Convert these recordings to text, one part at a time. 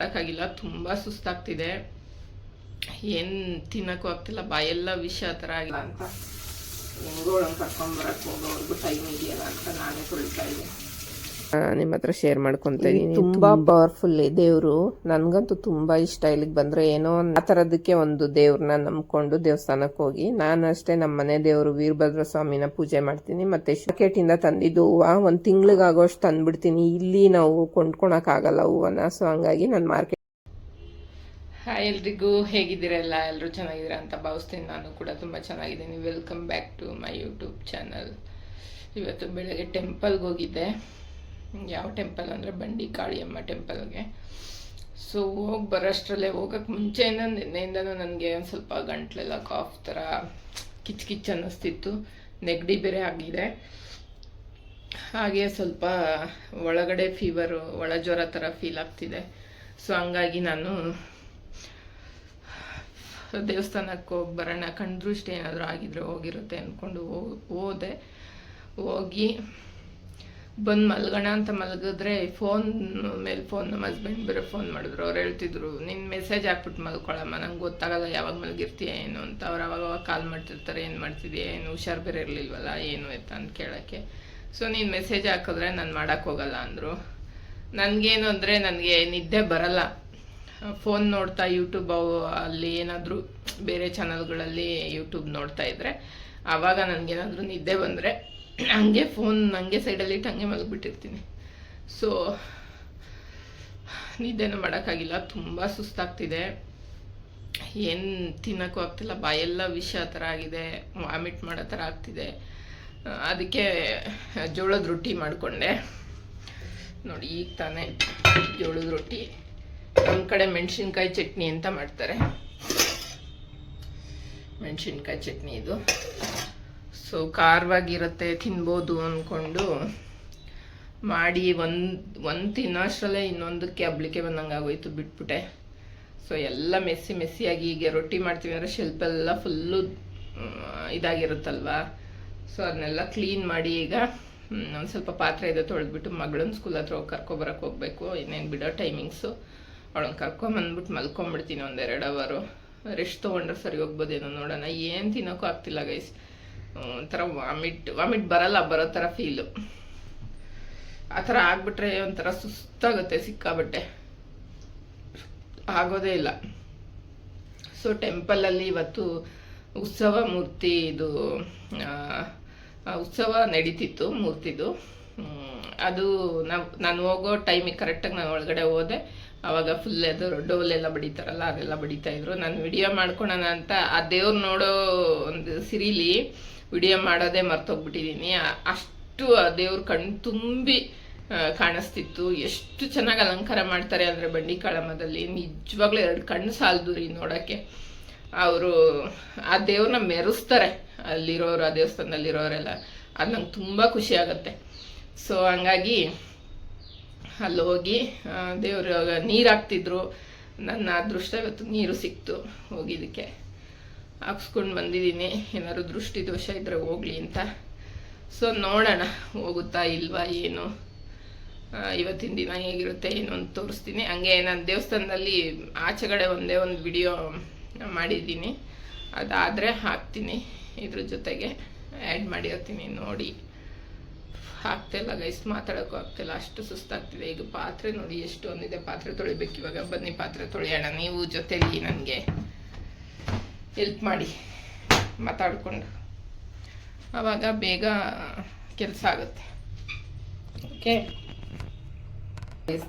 ಮಾಡೋಕ್ಕಾಗಿಲ್ಲ, ತುಂಬ ಸುಸ್ತಾಗ್ತಿದೆ. ಏನು ತಿನ್ನೋಕ್ಕೂ ಆಗ್ತಿಲ್ಲ, ಬಾಯೆಲ್ಲ ವಿಷ ಆ ಥರ ಆಗಿಲ್ಲ ಅಂತ ಹೆಂಗೋಳಂಗೆ ಕರ್ಕೊಂಬರಕ್ಕೆ ಹೋಗೋವರೆಗೂ ಟೈಮ್ ಇದೆಯಲ್ಲ ಅಂತ ನಾನೇ ತೊಳಿತಾ ಇದ್ದೀನಿ. ನಿಮ್ಮ ಹತ್ರ ಶೇರ್ ಮಾಡ್ಕೊತಾ ಇದ್ದೀನಿ. ತುಂಬಾ ಪವರ್ಫುಲ್ ದೇವರು, ನನಗಂತೂ ತುಂಬಾ ಇಷ್ಟ. ಇಲ್ಲಿಗೆ ಬಂದ್ರೆ ಏನೋ ಆ ಥರದಕ್ಕೆ ಒಂದು ದೇವ್ರನ್ನ ನಂಬ್ಕೊಂಡು ದೇವಸ್ಥಾನಕ್ಕೆ ಹೋಗಿ, ನಾನು ಅಷ್ಟೇ ನಮ್ಮ ಮನೆ ದೇವರು ವೀರಭದ್ರ ಸ್ವಾಮಿನ ಪೂಜೆ ಮಾಡ್ತೀನಿ. ಮತ್ತೆ ಮಾರ್ಕೆಟಿಂದ ತಂದಿದ್ದು ಹೂವು ಒಂದು ತಿಂಗಳಿಗಾಗೋಷ್ಟು ತಂದ್ಬಿಡ್ತೀನಿ. ಇಲ್ಲಿ ನಾವು ಕೊಂಡ್ಕೊಳಕ್ಕಾಗಲ್ಲ ಹೂವನ್ನ, ಸೊ ಹಂಗಾಗಿ ನಾನು ಮಾರ್ಕೆಟ್. ಹಾಯ್ ಎಲ್ರಿಗೂ, ಹೇಗಿದ್ದೀರಲ್ಲ? ಎಲ್ಲರೂ ಚೆನ್ನಾಗಿದ್ದೀರಾ ಅಂತ ಭಾವಿಸ್ತೀನಿ. ನಾನು ಕೂಡ ತುಂಬ ಚೆನ್ನಾಗಿದ್ದೀನಿ. Welcome back to my YouTube channel. ಇವತ್ತು ಬೆಳಗ್ಗೆ ಟೆಂಪಲ್ಗೆ ಹೋಗಿದ್ದೆ. ಯಾವ ಟೆಂಪಲ್ ಅಂದರೆ ಬಂಡಿ ಕಾಳಿಯಮ್ಮ ಟೆಂಪಲ್ಗೆ. ಸೊ ಹೋಗಿ ಬರೋಷ್ಟರಲ್ಲೇ, ಹೋಗೋಕ್ಕೆ ಮುಂಚೆಯಿಂದ ನಿನ್ನೆಯಿಂದನೂ ನನಗೆ ಒಂದು ಸ್ವಲ್ಪ ಗಂಟ್ಲೆಲ್ಲ ಕಾಫ್ ಥರ ಕಿಚ್ ಅನ್ನಿಸ್ತಿತ್ತು. ನೆಗಡಿ ಬೇರೆ ಆಗಿದೆ. ಹಾಗೆ ಸ್ವಲ್ಪ ಒಳಗಡೆ ಫೀವರು, ಒಳ ಜ್ವರ ಥರ ಫೀಲ್ ಆಗ್ತಿದೆ. ಸೊ ಹಂಗಾಗಿ ನಾನು ದೇವಸ್ಥಾನಕ್ಕೆ ಹೋಗಿ ಬರೋಣ, ಕಣ್ದೃಷ್ಟಿ ಏನಾದರೂ ಆಗಿದ್ರೆ ಹೋಗಿರುತ್ತೆ ಅಂದ್ಕೊಂಡು ಹೋದೆ. ಹೋಗಿ ಬಂದು ಮಲ್ಗೋಣ ಅಂತ ಮಲಗಿದ್ರೆ ಫೋನ್ ಮೇಲೆ ನಮ್ಮ ಹಸ್ಬೆಂಡ್ ಬೇರೆ ಫೋನ್ ಮಾಡಿದ್ರು. ಅವ್ರು ಹೇಳ್ತಿದ್ರು, ನಿನ್ನ ಮೆಸೇಜ್ ಹಾಕ್ಬಿಟ್ಟು ಮಲ್ಕೊಳ್ಳಮ್ಮ, ನಂಗೆ ಗೊತ್ತಾಗಲ್ಲ ಯಾವಾಗ ಮಲಗಿರ್ತೀಯ ಏನು ಅಂತ. ಅವ್ರು ಅವಾಗ ಕಾಲ್ ಮಾಡ್ತಿರ್ತಾರೆ, ಏನು ಮಾಡ್ತಿದ್ದೀಯ, ಏನು ಹುಷಾರು ಬೇರೆ ಇರಲಿಲ್ವಲ್ಲ, ಏನು ಆಯ್ತಾ ಅಂತ ಕೇಳೋಕ್ಕೆ. ಸೊ ನೀನು ಮೆಸೇಜ್ ಹಾಕಿದ್ರೆ ನಾನು ಮಾಡೋಕ್ಕೋಗಲ್ಲ ಅಂದರು. ನನಗೇನು ಅಂದರೆ ನನಗೆ ನಿದ್ದೆ ಬರಲ್ಲ. ಫೋನ್ ನೋಡ್ತಾ ಯೂಟ್ಯೂಬ್ ಅಲ್ಲಿ ಏನಾದರೂ ಬೇರೆ ಚಾನಲ್ಗಳಲ್ಲಿ ಯೂಟ್ಯೂಬ್ ನೋಡ್ತಾ ಇದ್ದರೆ ಆವಾಗ ನನಗೇನಾದರೂ ನಿದ್ದೆ ಬಂದರೆ ಹಂಗೆ ಫೋನ್ ಹಂಗೆ ಸೈಡಲ್ಲಿಟ್ಟು ಹಂಗೆ ಮಲಗಿಬಿಟ್ಟಿರ್ತೀನಿ. ಸೊ ನಿದ್ದೆನೂ ಮಾಡೋಕ್ಕಾಗಿಲ್ಲ, ತುಂಬ ಸುಸ್ತಾಗ್ತಿದೆ. ಏನು ತಿನ್ನೋಕ್ಕೂ ಆಗ್ತಿಲ್ಲ, ಬಾಯೆಲ್ಲ ವಿಷ ಆ ಥರ ಆಗಿದೆ, ವಾಮಿಟ್ ಮಾಡೋ ಥರ ಆಗ್ತಿದೆ. ಅದಕ್ಕೆ ಜೋಳದ ರೊಟ್ಟಿ ಮಾಡಿಕೊಂಡೆ. ನೋಡಿ, ಈಗ ತಾನೇ ಜೋಳದ ರೊಟ್ಟಿ. ನಮ್ಮ ಕಡೆ ಮೆಣಸಿನ್ಕಾಯಿ ಚಟ್ನಿ ಅಂತ ಮಾಡ್ತಾರೆ, ಮೆಣಸಿನ್ಕಾಯಿ ಚಟ್ನಿ ಇದು. ಸೊ ಖಾರವಾಗಿರುತ್ತೆ, ತಿನ್ಬೋದು ಅಂದ್ಕೊಂಡು ಮಾಡಿ ಒಂದು ತಿನ್ನೋಷ್ಟರಲ್ಲೇ ಇನ್ನೊಂದಕ್ಕೆ ಹಬ್ಲಿಕ್ಕೆ ಬಂದಂಗೆ ಆಗೋಯ್ತು, ಬಿಟ್ಬಿಟ್ಟೆ. ಸೊ ಎಲ್ಲ ಮೆಸ್ಸಿಯಾಗಿ, ಈಗ ರೊಟ್ಟಿ ಮಾಡ್ತೀವಿ ಅಂದರೆ ಶೆಲ್ಪೆಲ್ಲ ಫುಲ್ಲು ಇದಾಗಿರುತ್ತಲ್ವ. ಸೊ ಅದನ್ನೆಲ್ಲ ಕ್ಲೀನ್ ಮಾಡಿ ಈಗ ಒಂದು ಸ್ವಲ್ಪ ಪಾತ್ರೆ ಇದೆ ತೊಳೆದ್ಬಿಟ್ಟು ಮಗಳನ್ನ ಸ್ಕೂಲ್ ಹತ್ರ ಹೋಗಿ ಕರ್ಕೊಬರಕ್ಕೆ ಹೋಗಬೇಕು. ಇನ್ನೇನು ಬಿಡೋ ಟೈಮಿಂಗ್ಸು. ಅವಳನ್ನ ಕರ್ಕೊಂಬಂದ್ಬಿಟ್ಟು ಮಲ್ಕೊಂಬಿಡ್ತೀನಿ. 1-2 ಅವರು ರೆಸ್ಟ್ ತೊಗೊಂಡ್ರೆ ಸರಿ ಹೋಗ್ಬೋದೇನೋ, ನೋಡೋಣ. ಏನು ತಿನ್ನೋಕ್ಕೂ ಆಗ್ತಿಲ್ಲ ಗೈಸ್. ಒಂಥರ ವಾಮಿಟ್ ಬರೋ ಥರ ಫೀಲು. ಆ ಥರ ಆಗಿಬಿಟ್ರೆ ಒಂಥರ ಸುಸ್ತಾಗುತ್ತೆ ಸಿಕ್ಕಾಬಟ್ಟೆ, ಆಗೋದೇ ಇಲ್ಲ. ಸೊ ಟೆಂಪಲಲ್ಲಿ ಇವತ್ತು ಉತ್ಸವ ಮೂರ್ತಿ ಇದು ಉತ್ಸವ ನಡೀತಿತ್ತು ಮೂರ್ತಿದು. ಅದು ನಾನು ಹೋಗೋ ಟೈಮಿಗೆ ಕರೆಕ್ಟಾಗಿ ನಾನು ಒಳಗಡೆ ಹೋದೆ. ಆವಾಗ ಫುಲ್ ಅದು ಡೋಲೆಲ್ಲ ಬಡಿತಾರಲ್ಲ, ಅದೆಲ್ಲ ಬಡಿತಾಯಿದ್ರು. ನಾನು ವಿಡಿಯೋ ಮಾಡ್ಕೊಳೋಣ ಅಂತ ಆ ದೇವ್ರು ನೋಡೋ ಒಂದು ಸಿರಿಲಿ ವಿಡಿಯೋ ಮಾಡೋದೇ ಮರ್ತೋಗ್ಬಿಟ್ಟಿದ್ದೀನಿ. ಅಷ್ಟು ಆ ದೇವ್ರ ಕಣ್ಣು ತುಂಬಿ ಕಾಣಿಸ್ತಿತ್ತು. ಎಷ್ಟು ಚೆನ್ನಾಗಿ ಅಲಂಕಾರ ಮಾಡ್ತಾರೆ ಅಂದರೆ ಬಂಡಿ ಕಾಳಮ್ಮದಲ್ಲಿ ನಿಜವಾಗ್ಲೂ 2 ಕಣ್ಣು ಸಾಲದು ರೀ ನೋಡೋಕ್ಕೆ. ಅವರು ಆ ದೇವ್ರನ್ನ ಮೆರೆಸ್ತಾರೆ ಅಲ್ಲಿರೋರು, ಆ ದೇವಸ್ಥಾನದಲ್ಲಿರೋರೆಲ್ಲ. ಅದು ನಂಗೆ ತುಂಬ ಖುಷಿ ಆಗುತ್ತೆ. ಸೊ ಹಂಗಾಗಿ ಅಲ್ಲಿ ಹೋಗಿ ದೇವರು ನೀರು ಹಾಕ್ತಿದ್ರು. ನನ್ನ ಅದೃಷ್ಟ ಇವತ್ತು ನೀರು ಸಿಕ್ತು, ಹೋಗಿದ್ದಕ್ಕೆ ಹಾಕ್ಸ್ಕೊಂಡು ಬಂದಿದ್ದೀನಿ. ಏನಾದ್ರು ದೃಷ್ಟಿ ದೋಷ ಇದ್ದರೆ ಹೋಗಲಿ ಅಂತ. ಸೊ ನೋಡೋಣ ಹೋಗುತ್ತಾ ಇಲ್ವಾ ಏನು, ಇವತ್ತಿನ ದಿನ ಹೇಗಿರುತ್ತೆ ಏನು ಅಂತ ತೋರಿಸ್ತೀನಿ. ಹಂಗೆ ನಾನು ದೇವಸ್ಥಾನದಲ್ಲಿ ಆಚೆಗಡೆ ಒಂದೇ ಒಂದು ವಿಡಿಯೋ ಮಾಡಿದ್ದೀನಿ, ಅದಾದರೆ ಹಾಕ್ತೀನಿ. ಇದ್ರ ಜೊತೆಗೆ ಆ್ಯಡ್ ಮಾಡಿರ್ತೀನಿ, ನೋಡಿ. ಆಗ್ತಿಲ್ಲ ಗೈಸ್, ಮಾತಾಡೋಕ್ಕೂ ಆಗ್ತಿಲ್ಲ, ಅಷ್ಟು ಸುಸ್ತಾಗ್ತಿದೆ. ಈಗ ಪಾತ್ರೆ ನೋಡಿ ಎಷ್ಟೊಂದಿದೆ, ಪಾತ್ರೆ ತೊಳಿಬೇಕು ಇವಾಗ. ಬನ್ನಿ ಪಾತ್ರೆ ತೊಳೆಯೋಣ. ನೀವು ಜೊತೆಲಿ ನನಗೆ ಹೆಲ್ಪ್ ಮಾಡಿ ಮಾತಾಡಿಕೊಂಡು, ಆವಾಗ ಬೇಗ ಕೆಲಸ ಆಗುತ್ತೆ. ಓಕೆ.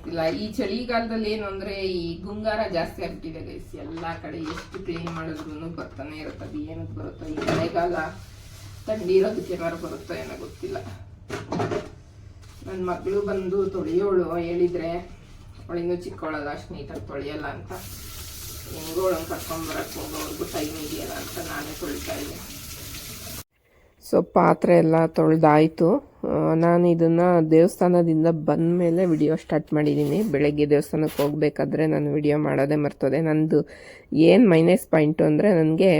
ಇಲ್ಲ, ಈ ಚಳಿಗಾಲದಲ್ಲಿ ಏನು ಅಂದರೆ ಈ ಗುಂಗಾರ ಜಾಸ್ತಿ ಆಗ್ಬಿಟ್ಟಿದೆ ಗೈಸ್. ಎಲ್ಲ ಕಡೆ ಎಷ್ಟು ಕ್ಲೀನ್ ಮಾಡಿದ್ರು ಬರ್ತಾನೆ ಇರುತ್ತೆ. ಅದು ಏನಕ್ಕೆ ಬರುತ್ತೋ, ಈ ಮಳೆಗಾಲ ಥಂಡಿ ಇರೋದಕ್ಕೆ ಏನಾರು ಬರುತ್ತೋ ಏನೋ ಗೊತ್ತಿಲ್ಲ. ನನ್ನ ಮಗಳು ಬಂದು ತೊಳೆಯೋಳು, ಹೇಳಿದರೆ ಅವಳಿನ್ನೂ ಚಿಕ್ಕವಳಲ್ಲ, ಅಷ್ಟು ನೀಟಾಗಿ ತೊಳೆಯಲ್ಲ ಅಂತ. ಹೆಂಗೋಳಂಗೆ ಕರ್ಕೊಂಬರಕ್ಕೆ ಹೋಗೋವರೆಗೂ ಟೈಮ್ ಇದೆಯಲ್ಲ ಅಂತ ನಾನೇ ತೊಳಿತಾ ಇದ್ದೀನಿ. ಸೊ ಪಾತ್ರೆ ಎಲ್ಲ ತೊಳೆದಾಯಿತು. ನಾನು ಇದನ್ನು ದೇವಸ್ಥಾನದಿಂದ ಬಂದ ಮೇಲೆ ವಿಡಿಯೋ ಸ್ಟಾರ್ಟ್ ಮಾಡಿದ್ದೀನಿ. ಬೆಳಗ್ಗೆ ದೇವಸ್ಥಾನಕ್ಕೆ ಹೋಗಬೇಕಾದ್ರೆ ನಾನು ವಿಡಿಯೋ ಮಾಡೋದೇ ಮರ್ತೋದೆ. ನಂದು ಏನು ಮೈನಸ್ ಪಾಯಿಂಟು ಅಂದರೆ, ನನಗೆ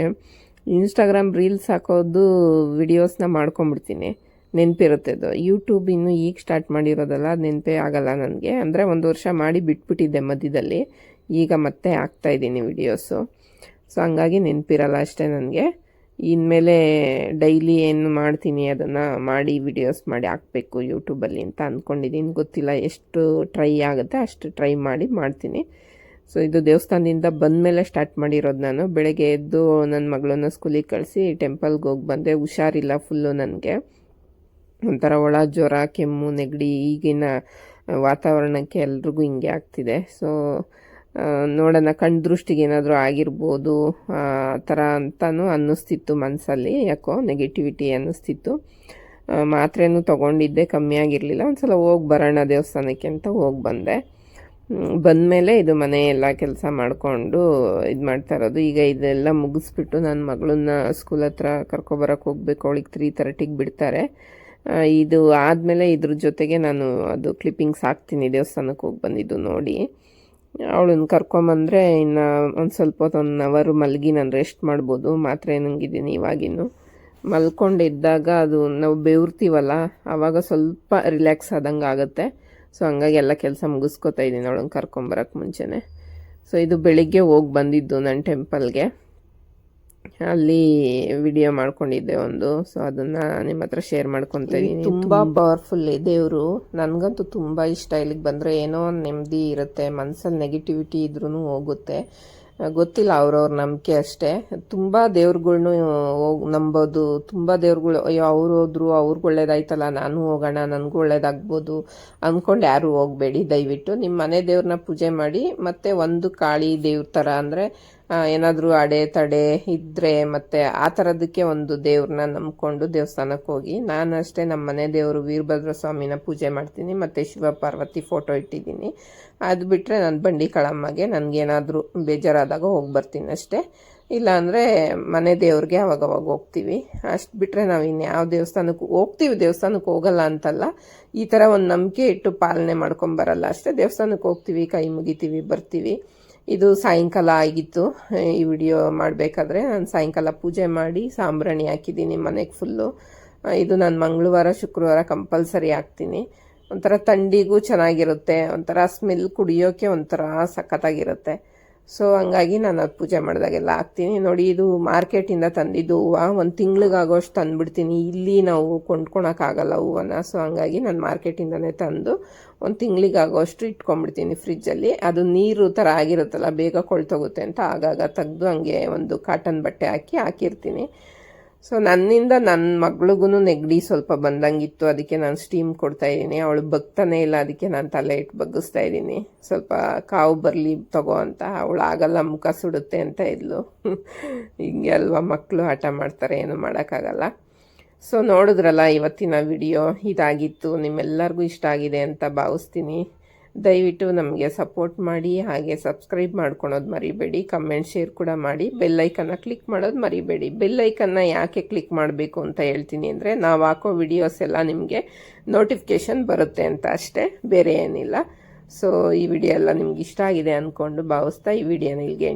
ಇನ್ಸ್ಟಾಗ್ರಾಮ್ ರೀಲ್ಸ್ ಹಾಕೋದು ವಿಡಿಯೋಸ್ನ ಮಾಡ್ಕೊಂಬಿಡ್ತೀನಿ. ನೆನಪಿರುತ್ತೆ ಅದು. ಯೂಟ್ಯೂಬ್ ಇನ್ನು ಈಗ ಸ್ಟಾರ್ಟ್ ಮಾಡಿರೋದಲ್ಲ, ಅದು ನೆನಪೇ ಆಗಲ್ಲ ನನಗೆ. ಅಂದರೆ 1 ವರ್ಷ ಮಾಡಿ ಬಿಟ್ಬಿಟ್ಟಿದ್ದೆ ಮಧ್ಯದಲ್ಲಿ, ಈಗ ಮತ್ತೆ ಹಾಕ್ತಾಯಿದ್ದೀನಿ ವಿಡಿಯೋಸು. ಸೊ ಹಂಗಾಗಿ ನೆನಪಿರಲ್ಲ ಅಷ್ಟೇ ನನಗೆ. ಇನ್ಮೇಲೆ ಡೈಲಿ ಏನು ಮಾಡ್ತೀನಿ ಅದನ್ನು ಮಾಡಿ ವಿಡಿಯೋಸ್ ಮಾಡಿ ಹಾಕಬೇಕು ಯೂಟ್ಯೂಬಲ್ಲಿ ಅಂತ ಅಂದ್ಕೊಂಡಿದ್ದೀನಿ. ಗೊತ್ತಿಲ್ಲ ಎಷ್ಟು ಟ್ರೈ ಆಗುತ್ತೆ ಅಷ್ಟು ಟ್ರೈ ಮಾಡಿ ಮಾಡ್ತೀನಿ. ಸೊ ಇದು ದೇವಸ್ಥಾನದಿಂದ ಬಂದಮೇಲೆ ಸ್ಟಾರ್ಟ್ ಮಾಡಿರೋದು. ನಾನು ಬೆಳಗ್ಗೆ ಎದ್ದು ನನ್ನ ಮಗಳನ್ನ ಸ್ಕೂಲಿಗೆ ಕಳಿಸಿ ಟೆಂಪಲ್ಗೆ ಹೋಗಿ ಬಂದೆ. ಹುಷಾರಿಲ್ಲ ಫುಲ್ಲು ನನಗೆ, ಒಂಥರ ಒಳ ಜ್ವರ, ಕೆಮ್ಮು, ನೆಗಡಿ. ಈಗಿನ ವಾತಾವರಣಕ್ಕೆ ಎಲ್ರಿಗೂ ಹಿಂಗೆ ಆಗ್ತಿದೆ. ಸೊ ನೋಡೋಣ, ಕಣ್ಣು ದೃಷ್ಟಿಗೆ ಏನಾದರೂ ಆಗಿರ್ಬೋದು ಆ ಥರ ಅಂತಲೂ ಅನ್ನಿಸ್ತಿತ್ತು ಮನಸ್ಸಲ್ಲಿ. ಯಾಕೋ ನೆಗೆಟಿವಿಟಿ ಅನ್ನಿಸ್ತಿತ್ತು. ಮಾತ್ರೆನೂ ತೊಗೊಂಡಿದ್ದೆ, ಕಮ್ಮಿ ಆಗಿರಲಿಲ್ಲ. ಒಂದು ಸಲ ಹೋಗಿ ಬರೋಣ ದೇವಸ್ಥಾನಕ್ಕೆ ಅಂತ ಹೋಗಿ ಬಂದೆ. ಬಂದಮೇಲೆ ಇದು ಮನೆ ಎಲ್ಲ ಕೆಲಸ ಮಾಡಿಕೊಂಡು ಇದು ಮಾಡ್ತಾ ಇರೋದು. ಈಗ ಇದೆಲ್ಲ ಮುಗಿಸ್ಬಿಟ್ಟು ನನ್ನ ಮಗಳನ್ನ ಸ್ಕೂಲ್ ಹತ್ರ ಕರ್ಕೊಬರೋಕ್ಕೆ ಹೋಗಬೇಕು. ಅವಳಿಗೆ 3:30ಗೆ ಬಿಡ್ತಾರೆ. ಇದು ಆದಮೇಲೆ ಇದ್ರ ಜೊತೆಗೆ ನಾನು ಅದು ಕ್ಲಿಪ್ಪಿಂಗ್ಸ್ ಹಾಕ್ತೀನಿ ದೇವಸ್ಥಾನಕ್ಕೆ ಹೋಗಿ ಬಂದಿದ್ದು ನೋಡಿ. ಅವಳನ್ನ ಕರ್ಕೊಂಬಂದರೆ ಇನ್ನು ಒಂದು ಸ್ವಲ್ಪ ಹೊತ್ತು 1 ಅವರ್ ಮಲಗಿ ನಾನು ರೆಸ್ಟ್ ಮಾಡ್ಬೋದು. ಮಾತ್ರೆ ನುಂಗಿದ್ದೀನಿ ಇವಾಗಿನ್ನು. ಮಲ್ಕೊಂಡಿದ್ದಾಗ ಅದು ನಾವು ಬೆವರ್ತೀವಲ್ಲ, ಆವಾಗ ಸ್ವಲ್ಪ ರಿಲ್ಯಾಕ್ಸ್ ಆದಂಗೆ ಆಗುತ್ತೆ. ಸೊ ಹಂಗಾಗಿ ಎಲ್ಲ ಕೆಲಸ ಮುಗಿಸ್ಕೊತಾ ಇದ್ದೀನಿ ಅವಳನ್ನ ಕರ್ಕೊಂಬರೋಕ್ಕೆ ಮುಂಚೆನೇ. ಸೊ ಇದು ಬೆಳಿಗ್ಗೆ ಹೋಗಿ ಬಂದಿದ್ದು ನಾನು ಟೆಂಪಲ್ಗೆ. ಅಲ್ಲಿ ವಿಡಿಯೋ ಮಾಡ್ಕೊಂಡಿದ್ದೆ ಒಂದು. ಸೊ ಅದನ್ನು ನಿಮ್ಮ ಹತ್ರ ಶೇರ್ ಮಾಡ್ಕೊತಾ ಇದ್ದೀನಿ. ತುಂಬ ಪವರ್ಫುಲ್ ದೇವರು. ನನಗಂತೂ ತುಂಬ ಇಷ್ಟ. ಇಲ್ಲಿಗೆ ಬಂದರೆ ಏನೋ ಒಂದು ನೆಮ್ಮದಿ ಇರುತ್ತೆ, ಮನಸ್ಸಲ್ಲಿ ನೆಗೆಟಿವಿಟಿ ಇದ್ರೂ ಹೋಗುತ್ತೆ. ಗೊತ್ತಿಲ್ಲ, ಅವ್ರವ್ರ ನಂಬಿಕೆ ಅಷ್ಟೇ. ತುಂಬ ದೇವ್ರುಗಳ್ನು ನಂಬೋದು. ತುಂಬ ದೇವ್ರುಗಳು, ಅಯ್ಯೋ ಅವ್ರು ಹೋದ್ರು, ಅವ್ರಿಗೆ ಒಳ್ಳೇದಾಯ್ತಲ್ಲ ನಾನು ಹೋಗೋಣ, ನನಗೂ ಒಳ್ಳೇದಾಗ್ಬೋದು ಅಂದ್ಕೊಂಡು ಯಾರು ಹೋಗಬೇಡಿ. ದಯವಿಟ್ಟು ನಿಮ್ಮ ಮನೆ ದೇವ್ರನ್ನ ಪೂಜೆ ಮಾಡಿ, ಮತ್ತು ಒಂದು ಕಾಳಿ ದೇವ್ರ ಥರ, ಅಂದರೆ ಏನಾದರೂ ಅಡೆ-ತಡೆ ಇದ್ದರೆ ಮತ್ತು ಆ ಥರದಕ್ಕೆ ಒಂದು ದೇವ್ರನ್ನ ನಂಬ್ಕೊಂಡು ದೇವಸ್ಥಾನಕ್ಕೆ ಹೋಗಿ. ನಾನು ಅಷ್ಟೇ ನಮ್ಮ ಮನೆ ದೇವರು ವೀರಭದ್ರ ಸ್ವಾಮಿನ ಪೂಜೆ ಮಾಡ್ತೀನಿ, ಮತ್ತು ಶಿವ ಪಾರ್ವತಿ ಫೋಟೋ ಇಟ್ಟಿದ್ದೀನಿ. ಅದು ಬಿಟ್ಟರೆ ನನ್ನ ಬಂಡಿ ಕಳಮ್ಮಗೆ ನನಗೇನಾದರೂ ಬೇಜಾರಾದಾಗ ಹೋಗಿ ಬರ್ತೀನಿ ಅಷ್ಟೇ. ಇಲ್ಲಾಂದರೆ ಮನೆ ದೇವ್ರಿಗೆ ಅವಾಗವಾಗ ಹೋಗ್ತೀವಿ. ಅಷ್ಟು ಬಿಟ್ಟರೆ ನಾವು ಇನ್ಯಾವ ದೇವಸ್ಥಾನಕ್ಕೂ ಹೋಗ್ತೀವಿ. ದೇವಸ್ಥಾನಕ್ಕೆ ಹೋಗಲ್ಲ ಅಂತಲ್ಲ, ಈ ಥರ ಒಂದು ನಂಬಿಕೆ ಇಟ್ಟು ಪಾಲನೆ ಮಾಡ್ಕೊಂಬರಲ್ಲ ಅಷ್ಟೇ. ದೇವಸ್ಥಾನಕ್ಕೆ ಹೋಗ್ತೀವಿ, ಕೈ ಮುಗಿತೀವಿ, ಬರ್ತೀವಿ. ಇದು ಸಾಯಂಕಾಲ ಆಗಿತ್ತು ಈ ವಿಡಿಯೋ ಮಾಡಬೇಕಾದ್ರೆ. ನಾನು ಸಾಯಂಕಾಲ ಪೂಜೆ ಮಾಡಿ ಸಾಂಬ್ರಾಣಿ ಹಾಕಿದ್ದೀನಿ ಮನೆಗೆ ಫುಲ್ಲು. ಇದು ನಾನು ಮಂಗಳವಾರ ಶುಕ್ರವಾರ ಕಂಪಲ್ಸರಿ ಹಾಕ್ತೀನಿ. ಒಂಥರ ಥಂಡಿಗೂ ಚೆನ್ನಾಗಿರುತ್ತೆ, ಒಂಥರ ಸ್ಮೆಲ್ ಕುಡಿಯೋಕ್ಕೆ ಒಂಥರ ಸಖತ್ತಾಗಿರುತ್ತೆ. ಸೊ ಹಂಗಾಗಿ ನಾನು ಅದು ಪೂಜೆ ಮಾಡಿದಾಗೆಲ್ಲ ಹಾಕ್ತೀನಿ. ನೋಡಿ, ಇದು ಮಾರ್ಕೆಟಿಂದ ತಂದಿದ್ದು ಹೂವು. 1 ತಿಂಗಳಿಗಾಗೋಷ್ಟು ತಂದುಬಿಡ್ತೀನಿ. ಇಲ್ಲಿ ನಾವು ಕೊಂಡ್ಕೊಳಕ್ಕಾಗಲ್ಲ ಹೂವನ್ನ. ಸೊ ಹಂಗಾಗಿ ನಾನು ಮಾರ್ಕೆಟಿಂದನೇ ತಂದು 1 ತಿಂಗಳಿಗಾಗೋಷ್ಟು ಇಟ್ಕೊಂಡ್ಬಿಡ್ತೀನಿ ಫ್ರಿಜ್ಜಲ್ಲಿ. ಅದು ನೀರು ಥರ ಆಗಿರುತ್ತಲ್ಲ, ಬೇಗ ಕೊಳ್ತೋಗುತ್ತೆ ಅಂತ ಆಗಾಗ ತೆಗೆದು ಹಂಗೆ ಒಂದು ಕಾಟನ್ ಬಟ್ಟೆ ಹಾಕಿರ್ತೀನಿ. ಸೊ ನನ್ನಿಂದ ನನ್ನ ಮಗಳಿಗೂ ನೆಗಡಿ ಸ್ವಲ್ಪ ಬಂದಂಗಿತ್ತು, ಅದಕ್ಕೆ ನಾನು ಸ್ಟೀಮ್ ಕೊಡ್ತಾಯಿದ್ದೀನಿ. ಅವಳು ಬಗ್ತಾನೆ ಇಲ್ಲ, ಅದಕ್ಕೆ ನಾನು ತಲೆ ಇಟ್ಟು ಬಗ್ಗಿಸ್ತಾ ಇದ್ದೀನಿ. ಸ್ವಲ್ಪ ಕಾವು ಬರಲಿ ತಗೋ ಅಂತ. ಅವಳು ಆಗಲ್ಲ, ಮುಖ ಸುಡುತ್ತೆ ಅಂತ ಇದ್ಲು. ಹಿಂಗೆ ಅಲ್ವಾ ಮಕ್ಕಳು ಹಠ ಮಾಡ್ತಾರೆ, ಏನು ಮಾಡೋಕ್ಕಾಗಲ್ಲ. ಸೊ ನೋಡಿದ್ರಲ್ಲ ಇವತ್ತಿನ ವಿಡಿಯೋ ಇದಾಗಿತ್ತು. ನಿಮ್ಮೆಲ್ಲರಿಗೂ ಇಷ್ಟ ಆಗಿದೆ ಅಂತ ಭಾವಿಸ್ತೀನಿ. ದಯವಿಟ್ಟು ನಮಗೆ ಸಪೋರ್ಟ್ ಮಾಡಿ, ಹಾಗೆ ಸಬ್ಸ್ಕ್ರೈಬ್ ಮಾಡ್ಕೊಳೋದು ಮರಿಬೇಡಿ. ಕಮೆಂಟ್ ಶೇರ್ ಕೂಡ ಮಾಡಿ. ಬೆಲ್ಲೈಕನ್ನ ಕ್ಲಿಕ್ ಮಾಡೋದು ಮರಿಬೇಡಿ. ಬೆಲ್ಲೈಕನ್ನ ಯಾಕೆ ಕ್ಲಿಕ್ ಮಾಡಬೇಕು ಅಂತ ಹೇಳ್ತೀನಿ ಅಂದರೆ, ನಾವು ಹಾಕೋ ವಿಡಿಯೋಸ್ ಎಲ್ಲ ನಿಮಗೆ ನೋಟಿಫಿಕೇಷನ್ ಬರುತ್ತೆ ಅಂತ ಅಷ್ಟೇ, ಬೇರೆ ಏನಿಲ್ಲ. ಸೊ ಈ ವಿಡಿಯೋ ಎಲ್ಲ ನಿಮ್ಗೆ ಇಷ್ಟ ಆಗಿದೆ ಅಂದ್ಕೊಂಡು ಭಾವಿಸ್ತಾ ಈ ವಿಡಿಯೋನ ಇಲ್ಲಿಗೆ